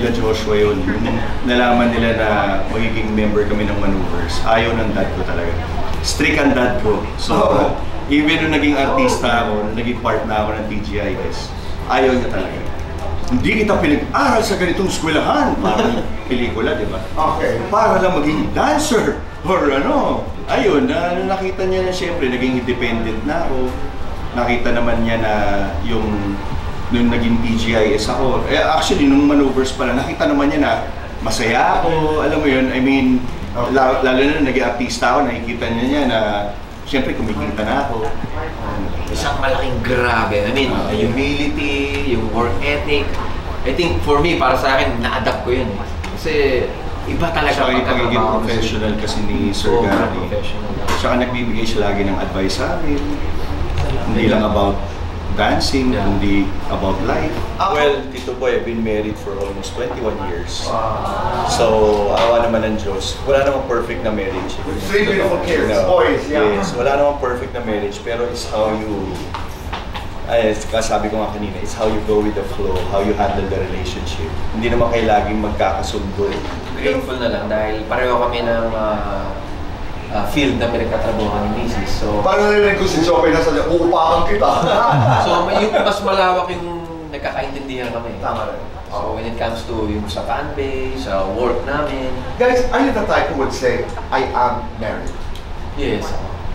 nila Joshua yun. Nalaman nila na magiging member kami ng Maneuvers. Ayaw ng dad ko talaga. Strict ang dad ko. So, even nung naging artista ako, nung naging part na ako ng TGIS, ayaw niya talaga. Hindi kita pinag-aral sa ganitong eskwelahan. Parang pelikula, di ba? Okay. Para lang maging dancer. Or ano. Ayun, nakita niya na siyempre, naging independent na ako. Nakita naman niya na yung nung naging TGIS ako. Actually, nung Maneuvers pala, nakita naman niya na masaya ako. Alam mo yun, I mean, lalo na naging artista ako, nakikita niya na siyempre kumikita na ako. Isang malaking grabe. I mean, humility, yung work ethic. I think for me, para sa akin, na-adapt ko yun. Kasi iba talaga yung pagiging professional kasi ni Sir Gary. Tsaka nagbibigay siya lagi ng advice sa amin. Hindi lang about dancing, hindi about life. Well, Tito Boy, I've been married for almost 21 years. So, awa naman ng Diyos. Wala namang perfect na marriage. Three beautiful kids, boys, yeah. Yes, wala namang perfect na marriage, pero it's how you, sabi ko nga kanina, it's how you go with the flow, how you handle the relationship. Hindi naman kayo laging magkakasundo. Grateful na lang dahil pareho kami ng field na pinagkatrabuhan ni Mrs. So, paano narinig ko si Joey na sabi, uupakan kita? So, yung mas malawak yung nagkakaintindihan kami. Tama rin. So, when it comes to yung sa fan base, sa work namin. Guys, are you the type who would say, I am married? Yes.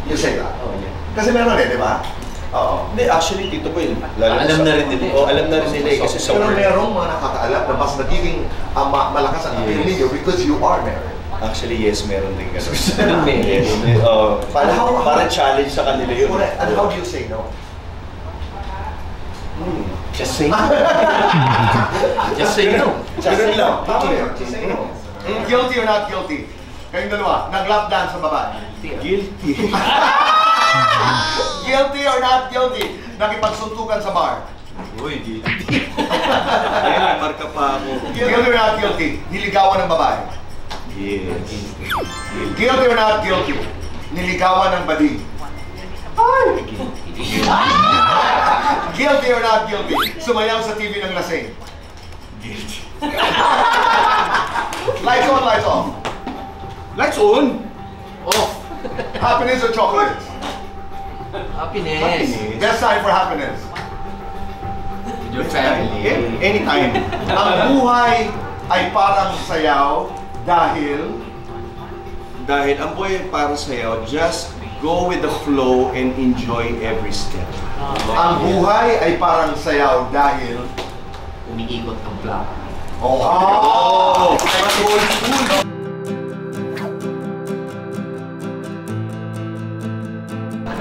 You say that? Oh, yeah. Kasi meron di ba? Oo. Hindi, actually, Tito Boy, alam na rin nila. Oh, alam na rin nila kasi sa pero work. merong mga nakakaalam na mas nagiging malakas ang appeal ninyo because you are married. Actually, yes, meron din gano'n. Yes. Parang challenge sa kanila yun. And how do you say no? Just say no. Just say no. Ganun lang. Tama yun. Just say no. Guilty or not guilty? Kayong dalawa, nag-lap dance sa babae. Guilty. Guilty or not guilty? Nakipagsuntukan sa bar. Uy, guilty. Ayun, marka pa ako. Guilty or not guilty? Niligawan ng babae. Yes. Guilty or not guilty? Niligawan ng bading. Ay! Guilty or not guilty? Sumayaw sa TV ng lasing. Guilty. Lights on, lights off. Lights on? Off. Happiness or chocolates? Happiness. Best time for happiness. With your family. Anytime. Ang buhay ay parang sayaw dahil ang buhay para sa'yo, just go with the flow and enjoy every step. ang buhay ay parang sayaw dahil umiikot ang plaka. oh!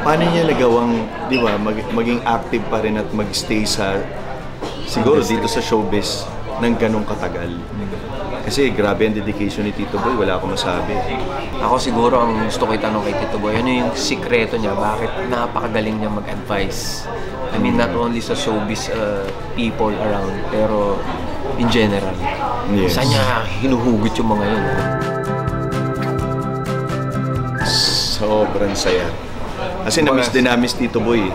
Paano niya nagawang, di ba, maging active pa rin at mag-stay sa, siguro dito sa showbiz ng ganong katagal? Kasi grabe ang dedication ni Tito Boy, wala akong masabi. Ako siguro ang gusto ko itanong kay Tito Boy, ano yung sikreto niya, bakit napakagaling niya mag-advise? I mean, not only sa showbiz people around, pero in general. Yes. Saan niya hinuhugot yung mga yun? Sobrang saya. Kasi na-miss din namin si Tito Boy.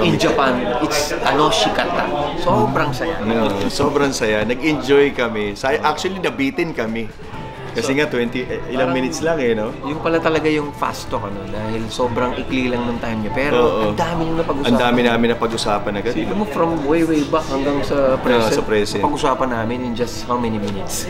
In Japan, it's shikata. Sobrang saya. No, sobrang saya. Nag-enjoy kami. Actually, nabitin kami. Kasi nga, ilang minutes lang eh, no? Yung pala talaga yung fast talk, ano? Dahil sobrang ikli lang ng time niya. Pero ang dami niyong napag-usapan. Ang dami namin napag-usapan agad. Alam mo, from way back hanggang sa present. Sa present. Napag-usapan namin in just how many minutes?